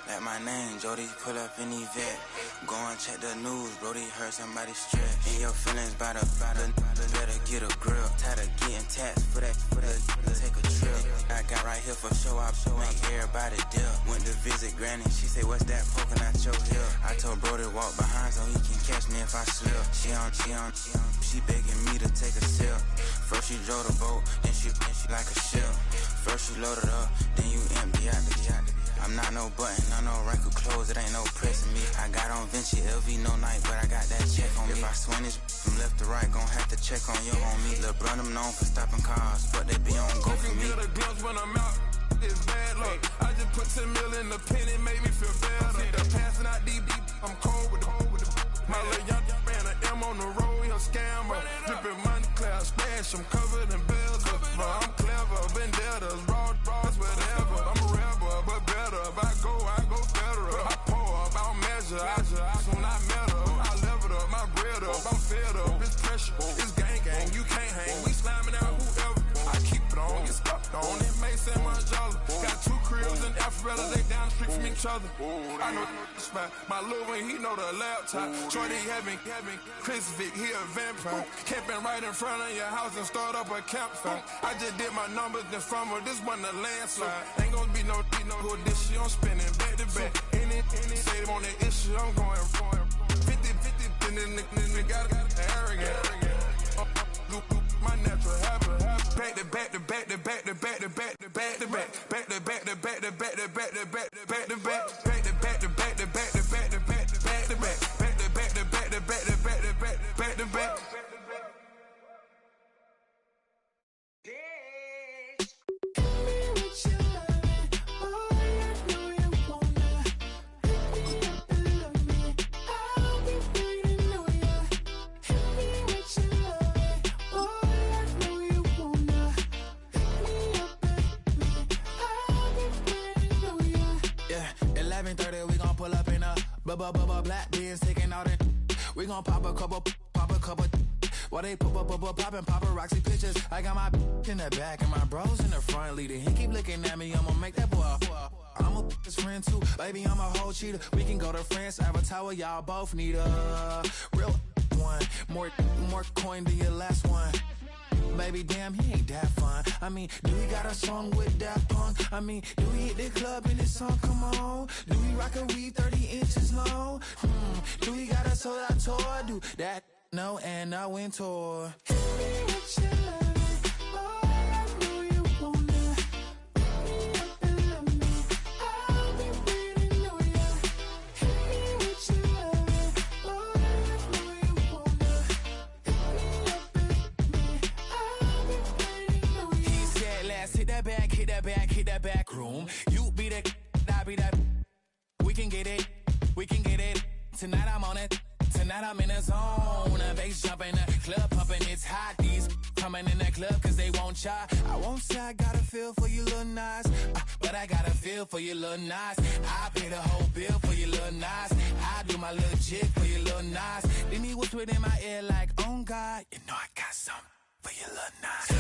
like my name, Jody, pull up in the vet, go and check the news, Brody heard somebody stretch, in your feelings by the, better get a grill, tired of getting taxed for that, take a trip, I got right here for show up, make everybody dip, went to visit Granny, she say, what's that poking out your hip, I told Brody walk behind so he can catch me if I slip, she begging me to take a sip, first she drove the boat, then she like a ship, first you load it up, then you empty out the I'm not no button, no wrinkle clothes, it ain't no pressing me. I got on Vinci, LV, no night, but I got that check on me. If I swing this from left to right, gon' have to check on your homie. Lil' Brun, I'm known for stopping cars, but they be on go for me. Get a gloves when I'm out, it's bad luck. I just put 10 mil in the pen, it made me feel better. The passing out deep, I'm cold with the my little young man, an M on the road, he a scammer. Drippin' money, cloud splash, I'm covered in bells. I'm clever, vendettas, raw, whatever. I'm a rebel, but better. If I go better. I pour up, I don't measure. Soon I met her, I leveled up, my bread up. I'm fed up, it's pressure, it's gang, you can't hang. We slamming out whoever. I keep it on, get stuck on. It may say Manjala. Got 2 cribs in Alpharetta, they down the street from each other. I know the spot. My little one, he know the laptop. Shorty having Chris Vick, he a vampire. Camping right in front of your house and start up a campfire. I just did my numbers then from her, this wasn't a landslide. Ain't gonna be no good this shit, I'm spinning back to back. Any say on that issue, I'm going 50, and then the got arrogant. My natural habit. Back to back to back to back to back to back to back to back. Back to back to back to back to back to back to back to back. Back to back to back to back to back to back to back to back. Back to back to back to back to back to back to back. Black beans taking out it. We gon' pop a couple. While they poppin' paparazzi pictures. I got my in the back and my bros in the front leading. He keep looking at me, I'ma make that boy. I'm a his friend too, baby, I'm a whole cheater. We can go to France, Avatar, y'all both need a real one. More coin than your last one. Baby, damn, he ain't that fun. I mean, do he got a song with Daft Punk? I mean, do he hit the club in this song? Come on. Do he rock a weave 30 inches long? Do he got a sold out tour? Do that? No, and I went tour. Hit that back room. You be that, I be that. We can get it. Tonight I'm on it. Tonight I'm in a zone. A bass jumping, a club pumping. It's hot. These coming in that club cause they won't try. I won't say I got a feel for you little Nas, but I got a feel for you little Nas. I pay the whole bill for you little Nas. I do my little jig for you little Nas. Then he whisper in my ear like, oh God, you know I got something for you little Nas.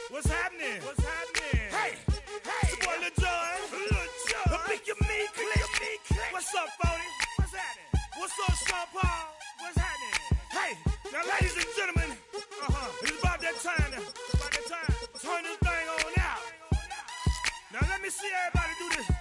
What's happening? What's happening? Hey, it's your boy Lil Jon. The Pick Your Me Click. What's up, Phony? What's happening? What's up, Sean Paul? What's happening? Hey, now ladies and gentlemen, it's about that time to turn this thing on out. Now let me see everybody do this.